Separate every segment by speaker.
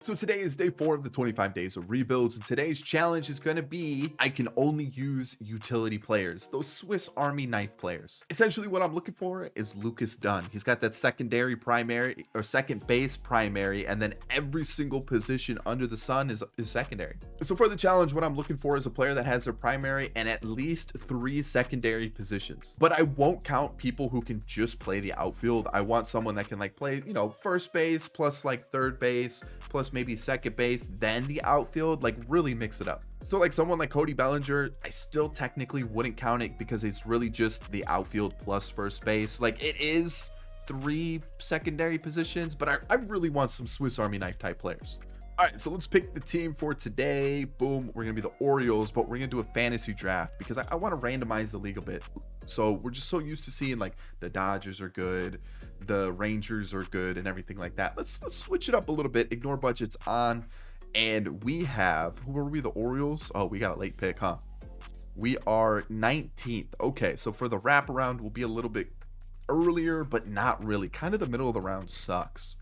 Speaker 1: So today is day 4 of the 25 days of rebuilds, and today's challenge is going to be I can only use utility players, those Swiss Army knife players. Essentially what I'm looking for is Lucas Dunn. He's got that secondary primary or second base primary, and then every single position under the sun is secondary. So for the challenge, what I'm looking for is a player that has their primary and at least 3 secondary positions. But I won't count people who can just play the outfield. I want someone that can play, first base plus third base plus maybe second base, then the outfield, really mix it up. So someone like Cody Bellinger, I still technically wouldn't count it because it's really just the outfield plus first base. It is 3 secondary positions, but I really want some Swiss Army knife type players. All right, so let's pick the team for today. Boom, we're gonna be the Orioles, but we're gonna do a fantasy draft because I want to randomize the league a bit. So we're just so used to seeing the Dodgers are good, the Rangers are good, and everything like that. Let's switch it up a little bit. Ignore budgets on, and we have, who are we? The Orioles. Oh, we got a late pick, huh? We are 19th. Okay, so for the wraparound, we'll be a little bit earlier, but not really. Kind of the middle of the round sucks.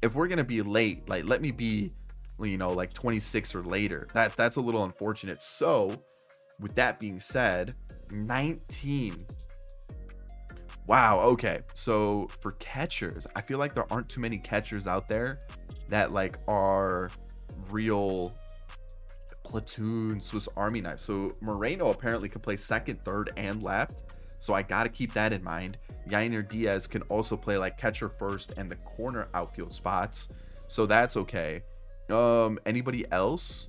Speaker 1: If we're gonna be late, let me be 26 or later. That's a little unfortunate. So with that being said, 19. Wow. Okay, so for catchers, I feel like there aren't too many catchers out there that are real platoon Swiss Army knife. So Moreno apparently can play second, third, and left, so I gotta keep that in mind. Yainer Diaz can also play catcher first and the corner outfield spots, so that's okay. Anybody else?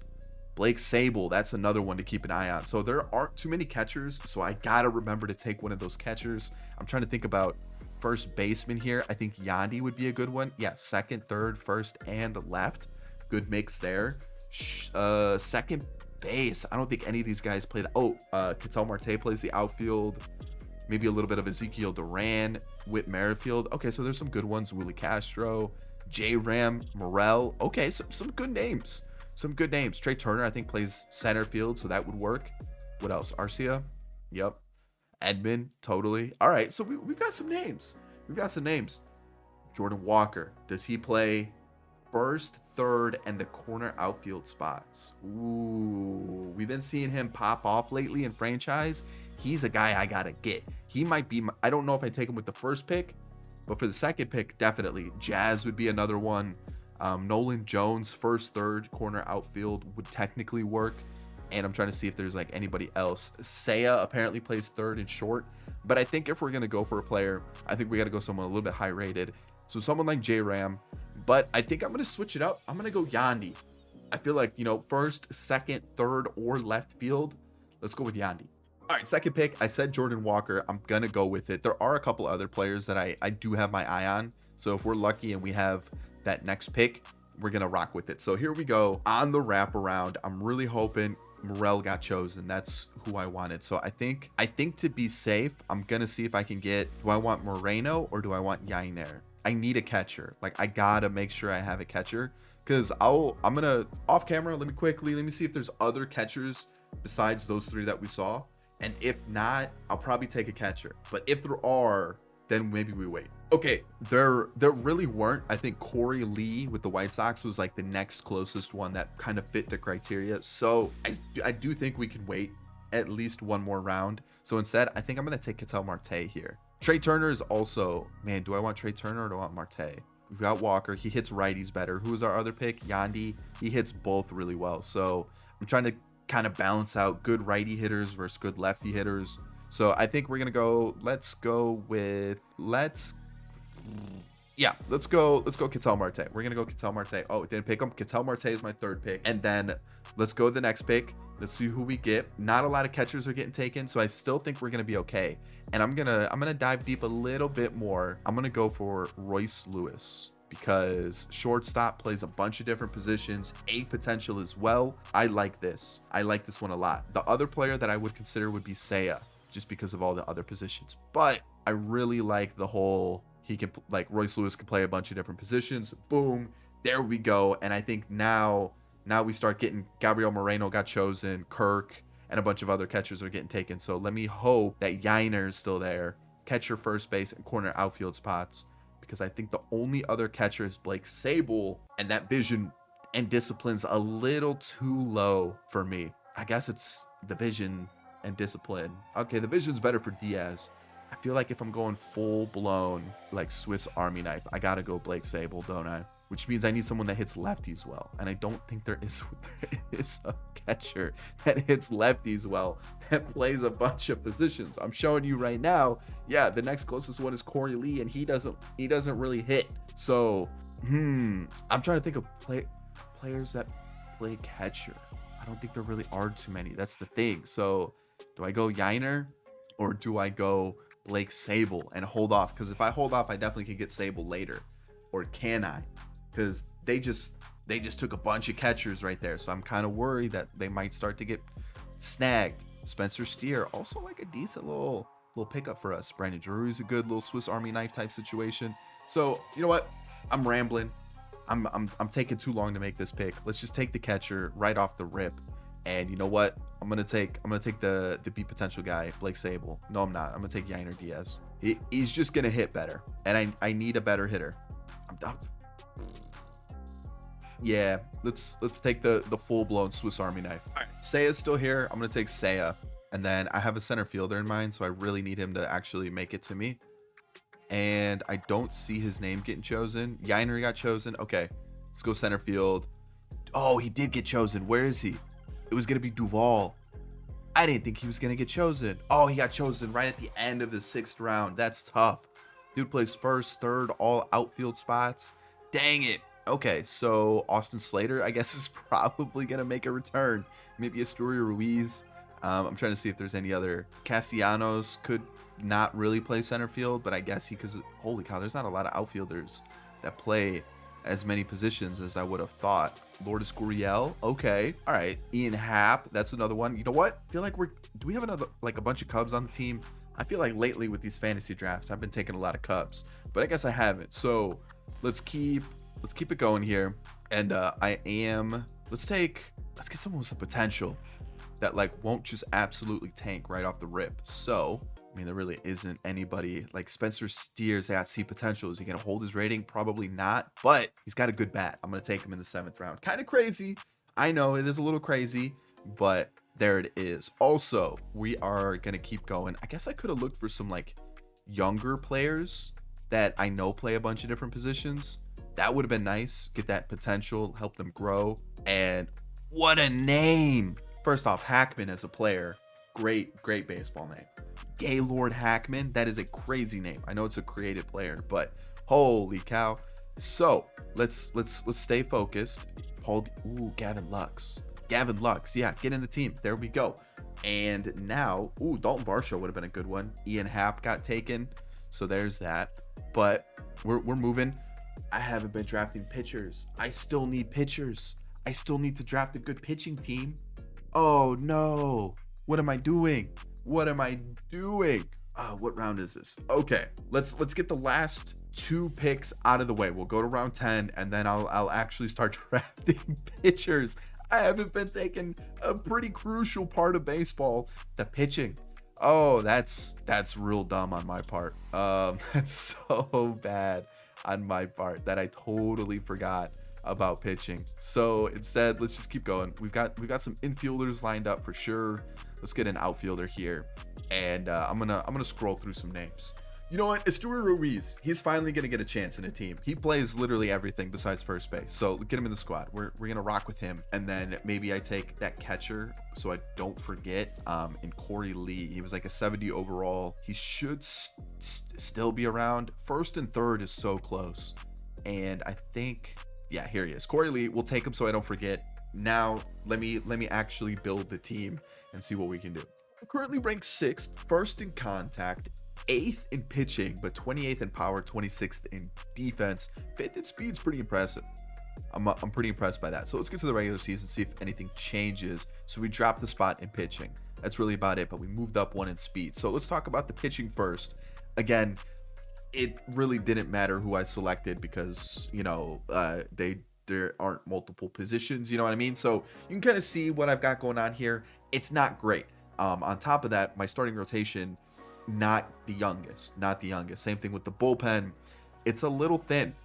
Speaker 1: Blake Sable, that's another one to keep an eye on. So there aren't too many catchers, so I gotta remember to take one of those catchers. I'm trying to think about first baseman here. I think Yandy would be a good one. Yeah, second, third, first, and left. Good mix there. Second base, I don't think any of these guys play that. Ketel Marte plays the outfield. Maybe a little bit of Ezekiel Duran, Whit Merrifield. Okay, so there's some good ones. Willie Castro, J. Ram, Morel. Okay, so some good names. Some good names. Trey Turner, I think, plays center field, so that would work. What else? Arcia? Yep. Edmund, totally. All right, so we've got some names. We've got some names. Jordan Walker, does he play first, third, and the corner outfield spots? Ooh, we've been seeing him pop off lately in franchise. He's a guy I gotta get. He might be, I don't know if I take him with the first pick, but for the second pick, definitely. Jazz would be another one. Nolan Jones, first, third, corner outfield would technically work. And I'm trying to see if there's anybody else. Seiya apparently plays third and short. But I think if we're going to go for a player, I think we got to go someone a little bit high rated. So someone like J. Ram. But I think I'm going to switch it up. I'm going to go Yandy. I feel like, first, second, third, or left field. Let's go with Yandy. All right, second pick. I said Jordan Walker. I'm going to go with it. There are a couple other players that I do have my eye on. So if we're lucky and we have that next pick, we're going to rock with it. So here we go on the wraparound. I'm really hoping Morel got chosen. That's who I wanted. So I think to be safe, I'm going to see if I can get, do I want Moreno or do I want Yainer? I need a catcher. I got to make sure I have a catcher because I'm going to off camera. Let me see if there's other catchers besides those 3 that we saw. And if not, I'll probably take a catcher. But if there are, then maybe we wait. Okay, there really weren't. I think Corey Lee with the White Sox was the next closest one that kind of fit the criteria. So I do think we can wait at least one more round. So instead, I think I'm going to take Ketel Marte here. Trey Turner is also, man, do I want Trey Turner or do I want Marte? We've got Walker. He hits righties better. Who's our other pick? Yandy. He hits both really well. So I'm trying to kind of balance out good righty hitters versus good lefty hitters. So I think we're going to go, let's go Ketel Marte. We're going to go Ketel Marte. Oh, didn't pick him. Ketel Marte is my third pick. And then let's go to the next pick. Let's see who we get. Not a lot of catchers are getting taken, so I still think we're going to be okay. And I'm going to dive deep a little bit more. I'm going to go for Royce Lewis because shortstop plays a bunch of different positions, A potential as well. I like this one a lot. The other player that I would consider would be Seiya, just because of all the other positions. But I really like the whole, he can, Royce Lewis can play a bunch of different positions. Boom, there we go. And I think now we start getting, Gabriel Moreno got chosen, Kirk, and a bunch of other catchers are getting taken. So let me hope that Yainer is still there, catcher, first base, and corner outfield spots. because I think the only other catcher is Blake Sable, and that vision and discipline's a little too low for me. I guess it's the vision and discipline. Okay, the vision's better for Diaz. I feel like if I'm going full blown like Swiss Army knife, I gotta go Blake Sable, don't I? Which means I need someone that hits lefties well, and I don't think there is a catcher that hits lefties well that plays a bunch of positions. I'm showing you right now. Yeah, the next closest one is Corey Lee, and he doesn't really hit. So, I'm trying to think of players that play catcher. I don't think there really are too many. That's the thing. So, do I go Yiner or do I go Blake Sable and hold off? Because if I hold off, I definitely can get Sable later. Or can I? Because they just took a bunch of catchers right there. So I'm kind of worried that they might start to get snagged. Spencer Steer, also like a decent little pickup for us. Brandon Drury's a good little Swiss Army knife type situation. So you know what? I'm rambling. I'm taking too long to make this pick. Let's just take the catcher right off the rip. And you know what? I'm gonna take the B potential guy, Blake Sable. No, I'm not. I'm gonna take Yiner Diaz. He's just gonna hit better, and I need a better hitter. Yeah, let's take the full blown Swiss Army knife. All right, Seiya's still here. I'm gonna take Seiya, and then I have a center fielder in mind, so I really need him to actually make it to me. And I don't see his name getting chosen. Yiner got chosen. Okay, let's go center field. Oh, he did get chosen. Where is he? It was gonna be Duvall. I didn't think he was gonna get chosen. Oh, he got chosen right at the end of the 6th round. That's tough. Dude plays first, third, all outfield spots. Dang it. Okay, so Austin Slater, I guess, is probably gonna make a return. Maybe Asturio Ruiz. I'm trying to see if there's any other. Castellanos could not really play center field, but I guess because holy cow, there's not a lot of outfielders that play as many positions as I would have thought. Lourdes Gurriel, okay, all right. Ian Happ, that's another one. You know what? I feel like do we have another, like a bunch of Cubs on the team? I feel like lately with these fantasy drafts, I've been taking a lot of Cubs, but I guess I haven't. So let's keep it going here. And let's get someone with some potential that like won't just absolutely tank right off the rip. So I mean, there really isn't anybody like Spencer Steers that see potential. Is he going to hold his rating? Probably not, but he's got a good bat. I'm going to take him in the 7th round. Kind of crazy. I know it is a little crazy, but there it is. Also, we are going to keep going. I guess I could have looked for some like younger players that I know play a bunch of different positions. That would have been nice. Get that potential, help them grow. And what a name. First off, Hackman as a player. Great baseball name. Gaylord Hackman, that is a crazy name. I know it's a created player, but holy cow. So let's stay focused. Gavin Lux, yeah, get in the team. There we go. And now, Dalton Varsho would have been a good one. Ian Happ got taken, so there's that. But we're moving. I haven't been drafting pitchers. I still need pitchers. I still need to draft a good pitching team. Oh no, what am I doing? What round is this? Okay, let's get the last 2 picks out of the way. We'll go to round 10, and then I'll actually start drafting pitchers. I haven't been taking a pretty crucial part of baseball, the pitching. Oh, that's real dumb on my part. That's so bad on my part that I totally forgot about pitching. So instead, let's just keep going. We've got some infielders lined up for sure. Let's get an outfielder here, and I'm gonna scroll through some names. You know what? Asturio Ruiz, he's finally gonna get a chance in a team. He plays literally everything besides first base, so get him in the squad. We're gonna rock with him, and then maybe I take that catcher so I don't forget. In Corey Lee, he was like a 70 overall. He should still be around. First and third is so close, and I think, yeah, here he is. Corey Lee, we'll take him so I don't forget. Now let me actually build the team and see what we can do. We're currently ranked 6th, first in contact, 8th in pitching, but 28th in power, 26th in defense, 5th in speed's pretty impressive. I'm pretty impressed by that. So let's get to the regular season, see if anything changes. So we dropped the spot in pitching. That's really about it, but we moved up 1 in speed. So let's talk about the pitching first. Again, it really didn't matter who I selected because, you know, there aren't multiple positions, you know what I mean? So you can kind of see what I've got going on here. It's not great. On top of that, my starting rotation, not the youngest. Same thing with the bullpen. It's a little thin.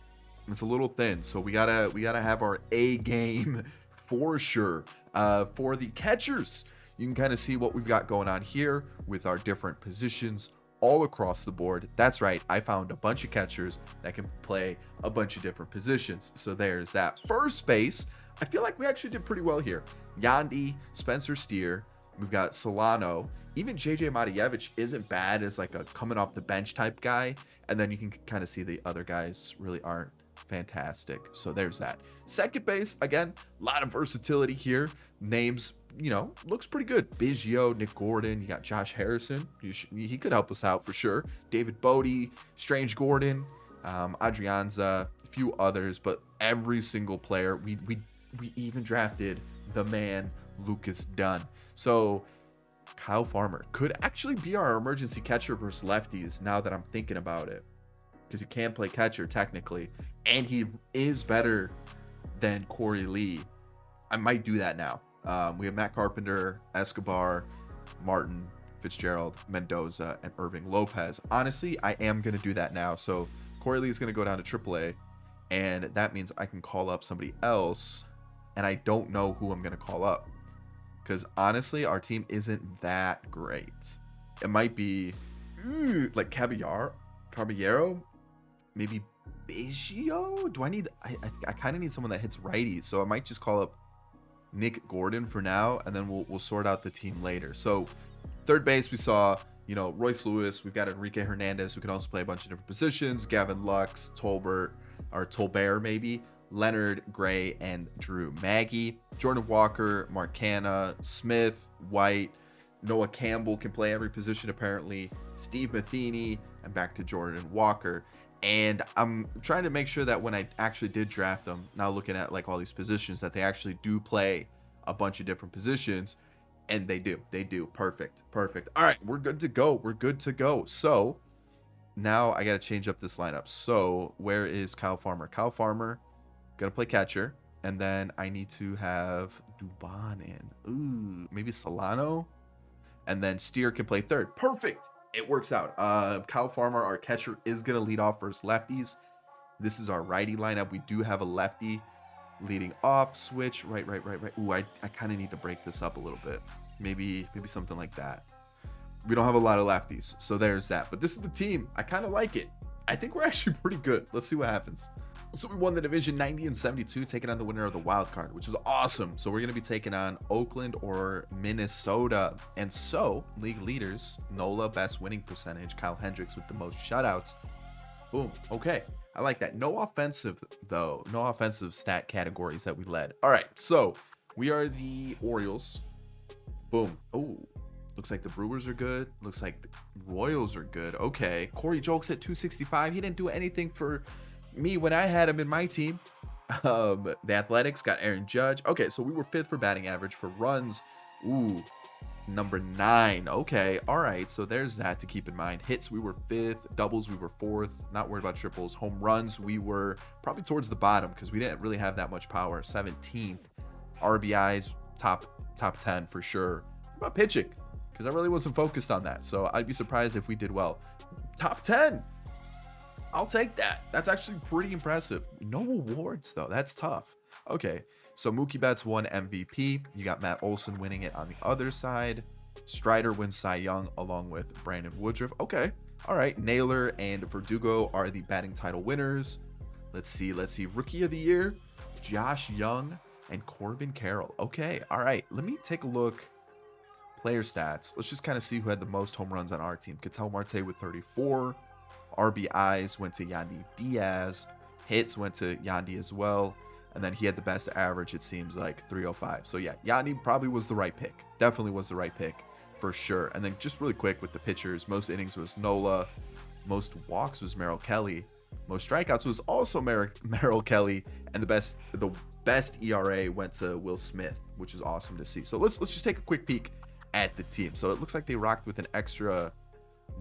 Speaker 1: It's a little thin, so we gotta have our A game for sure. For the catchers, you can kind of see what we've got going on here with our different positions all across the board. That's right, I found a bunch of catchers that can play a bunch of different positions. So there's that. First base, I feel like we actually did pretty well here. Yandy, Spencer Steer, we've got Solano. Even JJ Matievich isn't bad as like a coming off the bench type guy. And then you can kind of see the other guys really aren't fantastic. So there's that. Second base, again, a lot of versatility here. Names, looks pretty good. Biggio, Nick Gordon, you got Josh Harrison. He could help us out for sure. David Bodie, Strange Gordon, Adrianza, a few others, but every single player, we even drafted the man, Lucas Dunn. So Kyle Farmer could actually be our emergency catcher versus lefties now that I'm thinking about it. Because he can play catcher technically, and he is better than Corey Lee. I might do that now. We have Matt Carpenter, Escobar, Martin, Fitzgerald, Mendoza, and Irving Lopez. Honestly, I am going to do that now. So Corey Lee is going to go down to AAA, and that means I can call up somebody else, and I don't know who I'm going to call up. Because honestly, our team isn't that great. It might be like Caballero, maybe Biggio. Do I need? I kind of need someone that hits righties, so I might just call up Nick Gordon for now, and then we'll sort out the team later. So third base, we saw Royce Lewis. We've got Enrique Hernandez, who can also play a bunch of different positions. Gavin Lux, Tolbert maybe. Leonard Gray, and Drew Maggie. Jordan Walker, Mark Canha, Smith, White, Noah Campbell can play every position apparently. Steve Matheny, and back to Jordan Walker. And I'm trying to make sure that when I actually did draft them, now looking at like all these positions, that they actually do play a bunch of different positions. And they do. Perfect. All right, we're good to go. So now I got to change up this lineup. So where is Kyle Farmer? Kyle Farmer gonna play catcher, and then I need to have Dubon in. Ooh, maybe Solano, and then Steer can play third. Perfect. It works out. Kyle Farmer, our catcher, is gonna lead off versus lefties. This is our righty lineup. We do have a lefty leading off. Switch right. Ooh, I kind of need to break this up a little bit. Maybe something like that. We don't have a lot of lefties, so there's that. But this is the team. I kind of like it. I think we're actually pretty good. Let's see what happens. So we won the division 90-72, taking on the winner of the wild card, which is awesome. So we're going to be taking on Oakland or Minnesota. And so league leaders, Nola, best winning percentage, Kyle Hendricks with the most shutouts. Boom. Okay. I like that. No offensive though. No offensive stat categories that we led. All right. So we are the Orioles. Boom. Oh, looks like the Brewers are good. Looks like the Royals are good. Okay. Corey Julks at 265. He didn't do anything for me when I had him in my team. The Athletics got Aaron Judge. Okay, so we were 5th for batting average. For runs, number 9. Okay, all right, so there's that to keep in mind. Hits, we were 5th. Doubles, we were 4th. Not worried about triples. Home runs, we were probably towards the bottom because we didn't really have that much power. 17th. RBIs, top 10 for sure. What about pitching? Because I really wasn't focused on that, so I'd be surprised if we did well. Top 10. I'll take that. That's actually pretty impressive. No awards, though. That's tough. Okay, so Mookie Betts won MVP. You got Matt Olson winning it on the other side. Strider wins Cy Young along with Brandon Woodruff. Okay, all right. Naylor and Verdugo are the batting title winners. Let's see. Rookie of the Year, Josh Young and Corbin Carroll. Okay, all right. Let me take a look. Player stats. Let's just kind of see who had the most home runs on our team. Ketel Marte with 34. RBIs went to Yandy Diaz. Hits went to Yandy as well. And then he had the best average, it seems like, 305. So yeah, Yandy probably was the right pick. Definitely was the right pick for sure. And then just really quick with the pitchers, most innings was Nola. Most walks was Merrill Kelly. Most strikeouts was also Merrill Kelly. And the best ERA went to Will Smith, which is awesome to see. So let's just take a quick peek at the team. So it looks like they rocked with an extra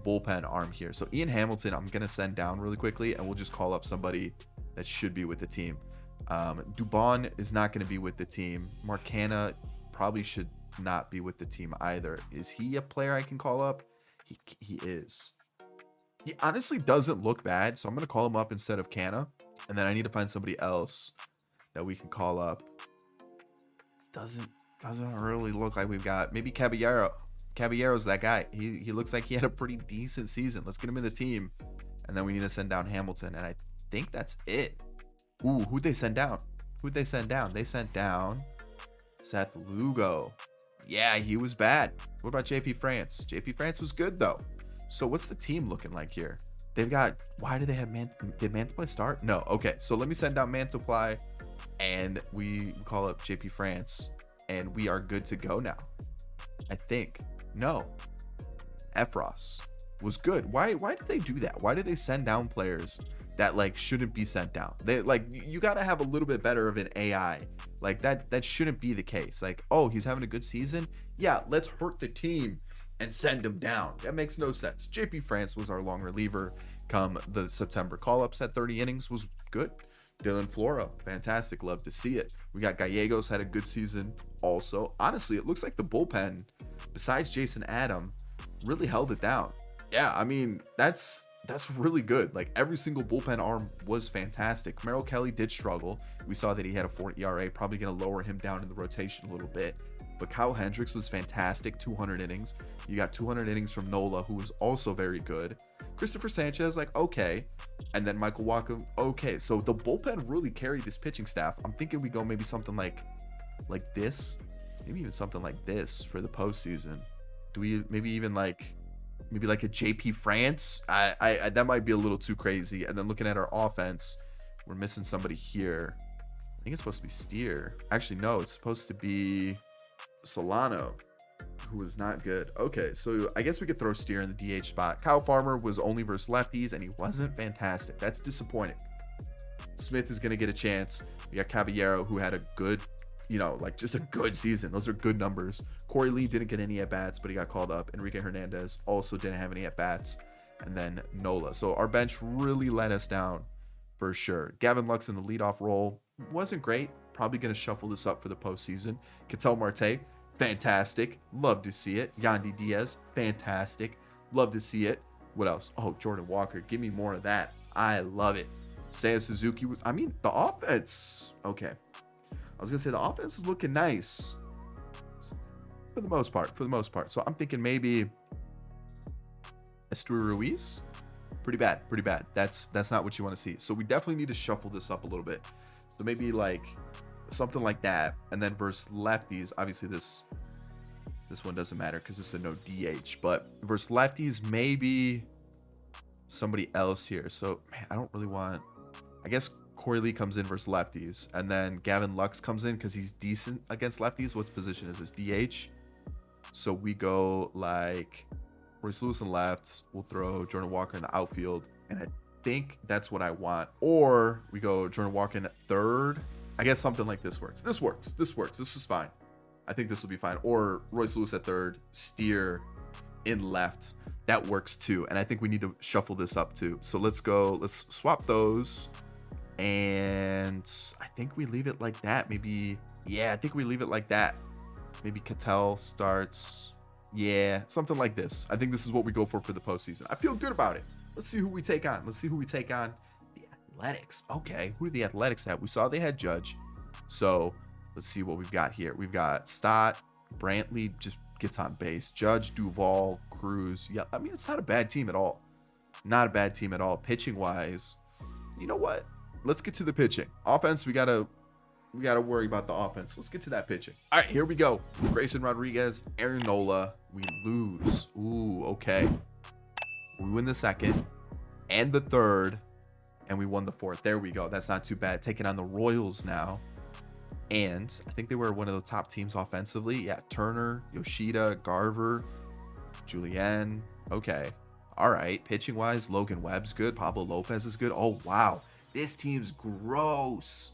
Speaker 1: bullpen arm here. So Ian Hamilton, I'm gonna send down really quickly, and we'll just call up somebody that should be with the team. Dubon is not going to be with the team. Mark Canha probably should not be with the team either. Is he a player I can call up? He is. He honestly doesn't look bad, so I'm going to call him up instead of Canha. And then I need to find somebody else that we can call up. Doesn't really look like we've got. Maybe Caballero. Caballero's that guy. He looks like he had a pretty decent season. Let's get him in the team. And then we need to send down Hamilton. And I think that's it. Ooh, who'd they send down? They sent down Seth Lugo. Yeah, he was bad. What about JP France? JP France was good though. So what's the team looking like here? They've got, why do they have did Mantiply start? No. Okay, so let me send down Mantiply and we call up JP France and we are good to go now. I think. No. Efros was good. Why did they do that? Why did they send down players that like shouldn't be sent down? They like, you got to have a little bit better of an AI. Like that shouldn't be the case. Like, oh, he's having a good season. Yeah, let's hurt the team and send him down. That makes no sense. JP France was our long reliever come the September call-ups at 30 innings, was good. Dylan Flora, fantastic. Love to see it. We got Gallegos, had a good season also. Honestly, it looks like the bullpen, besides Jason Adam, really held it down. Yeah, I mean, that's really good. Like every single bullpen arm was fantastic. Merrill Kelly did struggle. We saw that he had a 4 ERA, probably going to lower him down in the rotation a little bit. But Kyle Hendricks was fantastic, 200 innings. You got 200 innings from Nola, who was also very good. Christopher Sanchez, like, okay. And then Michael Walker, okay. So the bullpen really carried this pitching staff. I'm thinking we go maybe something like this. Maybe even something like this for the postseason. Do we maybe even like a JP France? I that might be a little too crazy. And then looking at our offense, we're missing somebody here. I think it's supposed to be Steer. Actually, no, it's supposed to be Solano, who was not good. Okay, so I guess we could throw Steer in the DH spot. Kyle Farmer was only versus lefties, and he wasn't fantastic. That's disappointing. Smith is going to get a chance. We got Caballero, who had a good, like just a good season. Those are good numbers. Corey Lee didn't get any at-bats, but he got called up. Enrique Hernandez also didn't have any at-bats. And then Nola. So our bench really let us down for sure. Gavin Lux in the leadoff role wasn't great. Probably going to shuffle this up for the postseason. Ketel Marte, fantastic. Love to see it. Yandy Diaz, fantastic. Love to see it. What else? Oh, Jordan Walker. Give me more of that. I love it. Seiya Suzuki. The offense. Okay. I was going to say the offense is looking nice. For the most part. So I'm thinking maybe Estuary Ruiz. Pretty bad. That's not what you want to see. So we definitely need to shuffle this up a little bit. So maybe like something like that. And then versus lefties, obviously this one doesn't matter because it's a no DH. But versus lefties, maybe somebody else here. So man, I don't really want. I guess Corey Lee comes in versus lefties, and then Gavin Lux comes in because he's decent against lefties. What position is this? DH. So we go like Royce Lewis in left. We'll throw Jordan Walker in the outfield, and I think that's what I want. Or we go Jordan Walker in at third. I guess something like this works. This works. This is fine. I think this will be fine. Or Royce Lewis at third, Steer in left. That works too. And I think we need to shuffle this up too. So let's swap those. And I think we leave it like that. Maybe, yeah, I think we leave it like that. Maybe Ketel starts. Yeah, something like this. I think this is what we go for the postseason. I feel good about it. Let's see who we take on. The Athletics. Okay, who do the Athletics have? We saw they had Judge. So let's see what we've got here. We've got Stott, Brantley just gets on base. Judge, Duvall, Cruz. Yeah, I mean, it's not a bad team at all. Pitching wise, you know what? Let's get to the pitching. Offense, we gotta worry about the offense. Let's get to that pitching. All right, here we go. Grayson Rodriguez, Aaron Nola. We lose. Ooh, okay. We win the second and the third, and we won the fourth. There we go. That's not too bad. Taking on the Royals now. And I think they were one of the top teams offensively. Yeah, Turner, Yoshida, Garver, Julian. Okay. All right. Pitching wise, Logan Webb's good. Pablo Lopez is good. Oh, wow. This team's gross.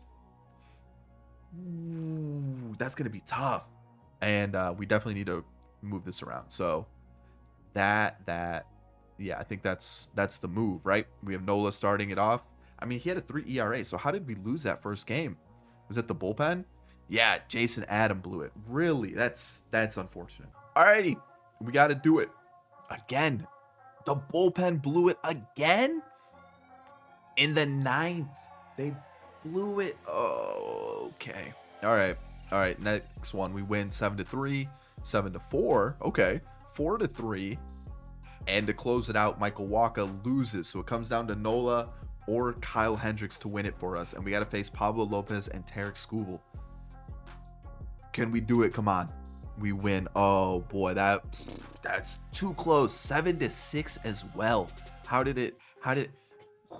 Speaker 1: Ooh, that's going to be tough. And we definitely need to move this around. So yeah, I think that's the move, right? We have Nola starting it off. I mean, he had a 3 ERA. So how did we lose that first game? Was it the bullpen? Yeah, Jason Adam blew it. Really? That's unfortunate. Alrighty, we got to do it again. The bullpen blew it again in the ninth. They blew it. Oh, okay. All right. All right. Next one. We win 7-3, 7-4. Okay. 4-3. And to close it out, Michael Walker loses. So it comes down to Nola or Kyle Hendricks to win it for us. And we got to face Pablo Lopez and Tarek Skubal. Can we do it? Come on. We win. Oh boy, that's too close. 7-6 as well. How did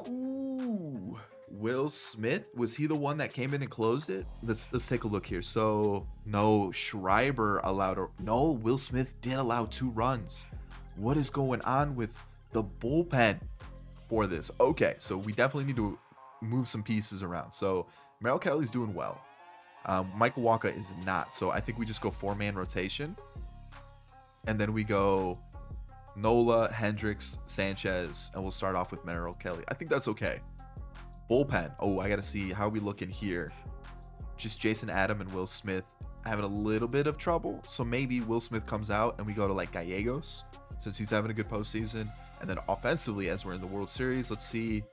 Speaker 1: ooh, Will Smith, was he the one that came in and closed it? Let's take a look here. So no, Schreiber no, Will Smith did allow 2 runs. What is going on with the bullpen for this? Okay, so we definitely need to move some pieces around. So Merrill Kelly's doing well. Michael Walker is not. So I think we just go 4-man rotation. And then we go Nola, Hendricks, Sanchez, and we'll start off with Merrill Kelly. I think that's okay. Bullpen. Oh, I got to see how we look in here. Just Jason Adam and Will Smith having a little bit of trouble. So maybe Will Smith comes out and we go to like Gallegos since he's having a good postseason. And then offensively, as we're in the World Series, let's see.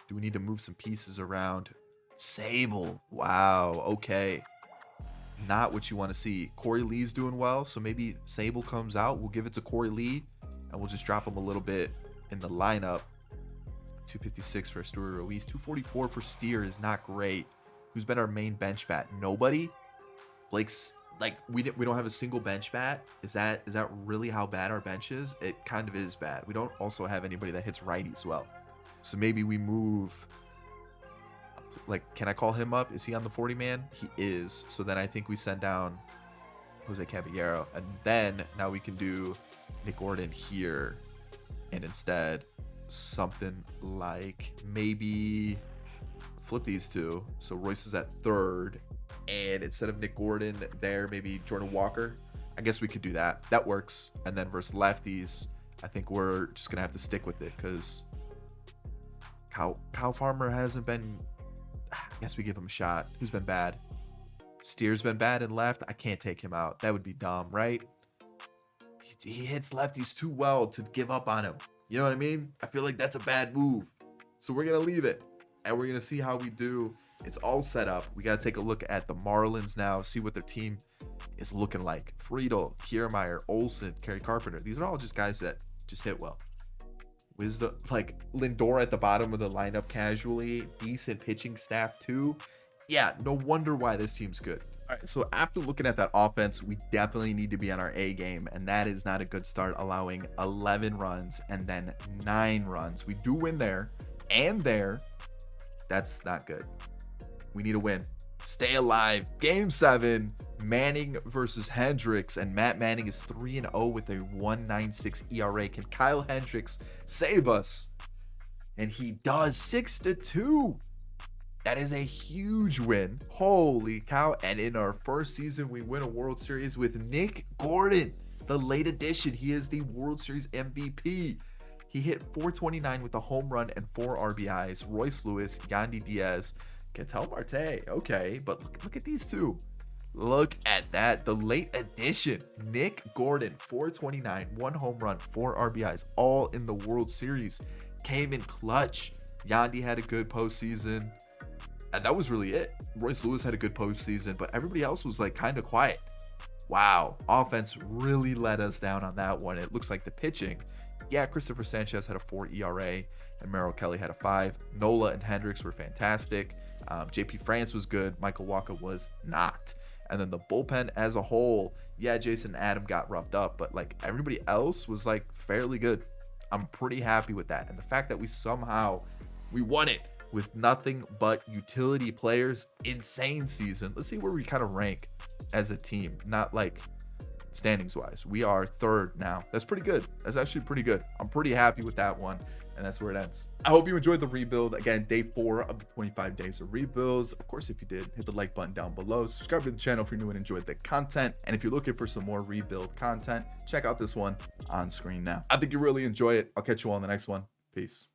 Speaker 1: Do we need to move some pieces around? Sable. Wow. Okay. Not what you want to see. Corey Lee's doing well. So maybe Sable comes out. We'll give it to Corey Lee and we'll just drop him a little bit in the lineup. 256 for Stuart Ruiz. 244 for Steer is not great. Who's been our main bench bat? Nobody. Blake's like we don't have a single bench bat. Is that really how bad our bench is? It kind of is bad. We don't also have anybody that hits righties well. So maybe we move. Like, can I call him up? Is he on the 40 man? He is. So then I think we send down Jose Caballero, and then now we can do Nick Gordon here, and instead something like maybe flip these two. So Royce is at third, and instead of Nick Gordon there, maybe Jordan Walker. I guess we could do that. That works. And then versus lefties, I think we're just gonna have to stick with it because Kyle Farmer hasn't been. I guess we give him a shot. Who's been bad? Steer's been bad and left. I can't take him out. That would be dumb, right? He hits lefties too well to give up on him. You know what I mean? I feel like that's a bad move. So we're going to leave it. And we're going to see how we do. It's all set up. We got to take a look at the Marlins now. See what their team is looking like. Friedel, Kiermaier, Olsen, Kerry Carpenter. These are all just guys that just hit well. Wisdom, like Lindor at the bottom of the lineup casually. Decent pitching staff too. Yeah, no wonder why this team's good. All right, so after looking at that offense, we definitely need to be on our A game, and that is not a good start, allowing 11 runs and then 9 runs. We do win there and there. That's not good. We need a win. Stay alive. Game 7, Manning versus Hendricks, and Matt Manning is 3-0 with a 1.96 ERA. Can Kyle Hendricks save us? And he does. 6-2. That is a huge win. Holy cow. And in our first season, we win a World Series with Nick Gordon, the late addition. He is the World Series MVP. He hit 429 with a home run and 4 RBIs. Royce Lewis, Yandy Diaz, Ketel Marte. Okay, but look at these two. Look at that. The late addition. Nick Gordon, 429, 1 home run, 4 RBIs, all in the World Series. Came in clutch. Yandy had a good postseason. And that was really it. Royce Lewis had a good postseason, but everybody else was like kind of quiet. Wow. Offense really let us down on that one. It looks like the pitching. Yeah, Christopher Sanchez had a 4 ERA and Merrill Kelly had a 5. Nola and Hendricks were fantastic. JP France was good. Michael Walker was not. And then the bullpen as a whole, yeah, Jason Adam got roughed up, but like everybody else was like fairly good. I'm pretty happy with that. And the fact that we won it with nothing but utility players, insane season. Let's see where we kind of rank as a team, not like standings wise. We are 3rd now. That's pretty good. That's actually pretty good. I'm pretty happy with that one. And that's where it ends. I hope you enjoyed the rebuild. Again, day 4 of the 25 days of rebuilds. Of course, if you did, hit the like button down below. Subscribe to the channel if you're new and enjoyed the content. And if you're looking for some more rebuild content, check out this one on screen now. I think you really enjoy it. I'll catch you all in the next one. Peace.